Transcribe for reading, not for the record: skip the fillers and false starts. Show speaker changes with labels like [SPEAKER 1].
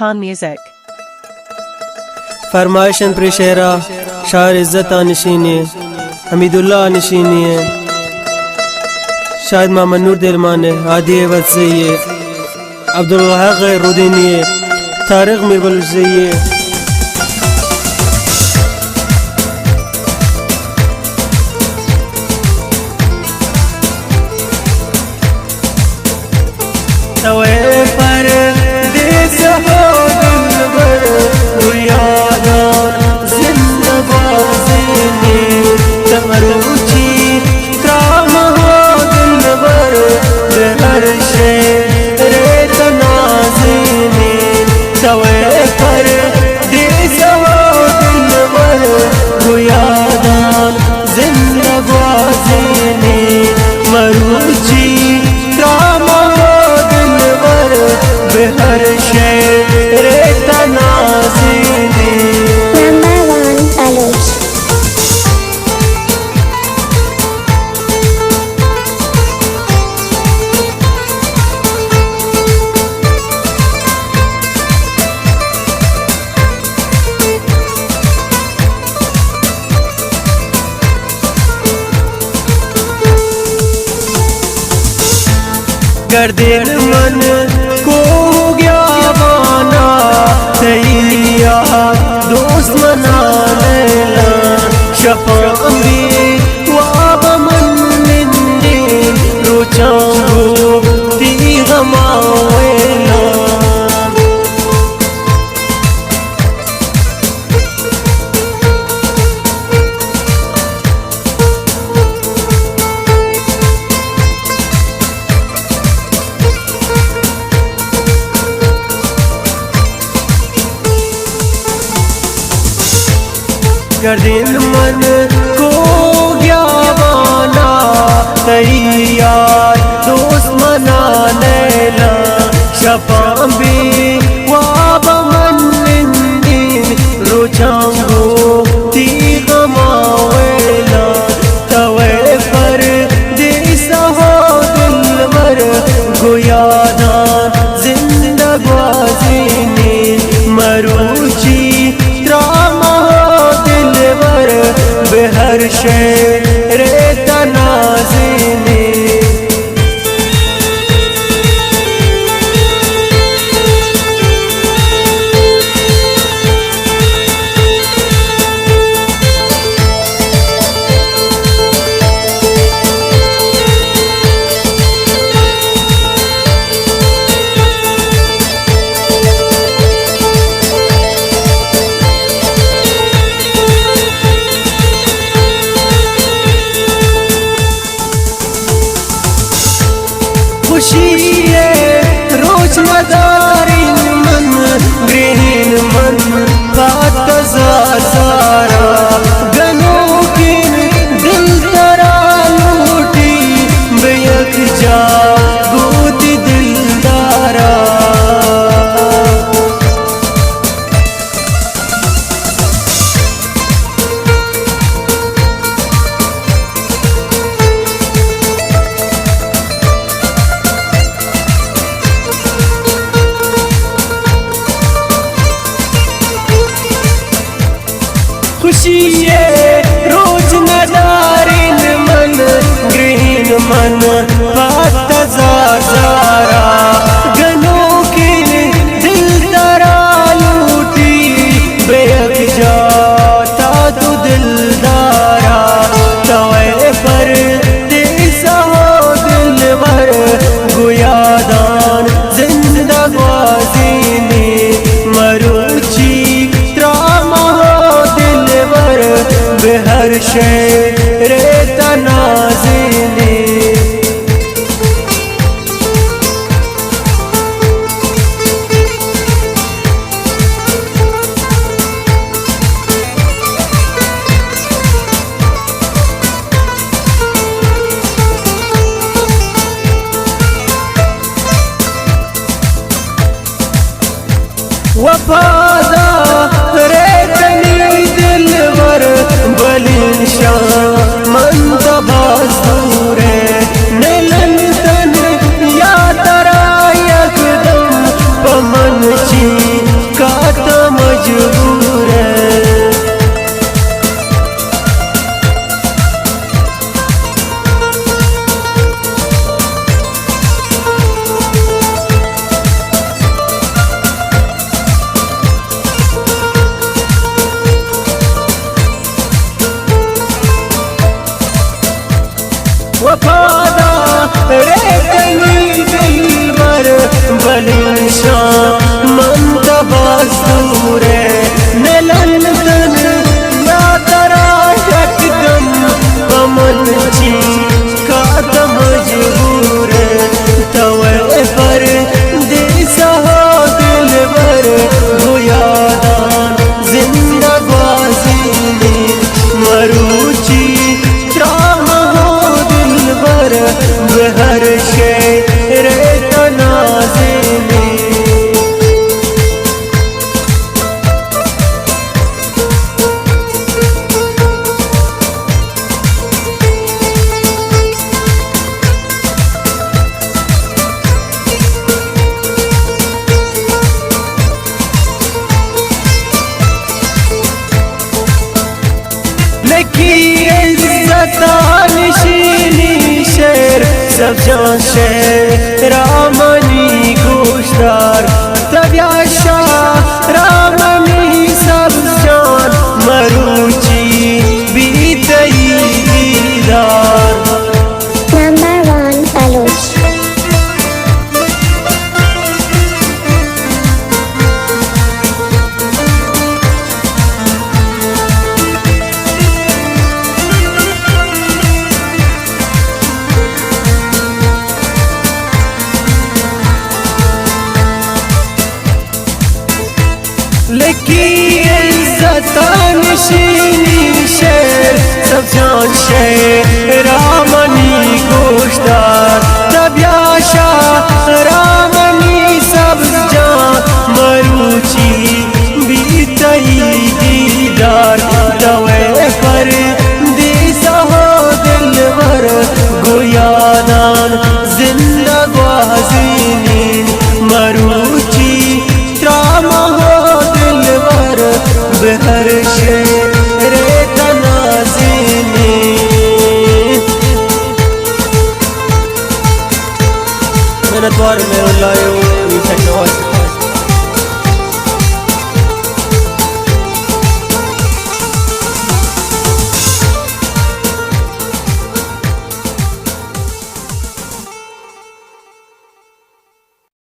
[SPEAKER 1] Khan Music.
[SPEAKER 2] फरमाइशन प्रेशेरा शायर इज्जत नशीनी हमीदुल्ला नशीनी है शायद मोहम्मद नूर दिलमान है आदि वत्से अब्दुल वहाब रुदीनी है तारिक मीरबल से तवे पर देश हो दिलबर बुनियादार जिंदबाज़ी तमरुची काम हो दिलबर हर शेर तनाज़ी तवे पर देश हो दिलबर बुनियादार जिंदबाज़ी मरुची काम हर शेर तनाज़ी गर्दिन मन को गया माना तैया दोस्त मना लेला शफामी वाब मन निंदी रोचांगो ती गमावेला गर्दिन मन को गया माना तैयार दोस्त मना लेला शफामी वाब मन निंदी रोचांगो ती गमावेला तवे पर देसा हो दिलबर गोयादार जिंदगाज़ी मरुची त्रामा हर शेर तनाज़ी खुशी रोज मदारिन मन ग्रहण मन बात सारा गनों की दिल तरा लूटी बेयक जा गोती दिलदारा खुशी रोज नदारिन मन ग्रहण मन बात सारा गनों की दिल तरा लूटी बेयक जाता तू दिलदारा तवे पर देसा हो दिलबर गोयादार जिंदगाज़ी मरुची हर शेर तनाज़ी वफादार तनी दिलबर बलिशान मंतबाज़ दूर नलन तन या तरा यकदम पमन ची सब जान रामनी गोशदार तबिया शाह रामनी सब जान मरूची बीतई दीदार
[SPEAKER 1] Number 1 Taluj
[SPEAKER 2] लकी इज्जत नशीनी शेर सब जान शेर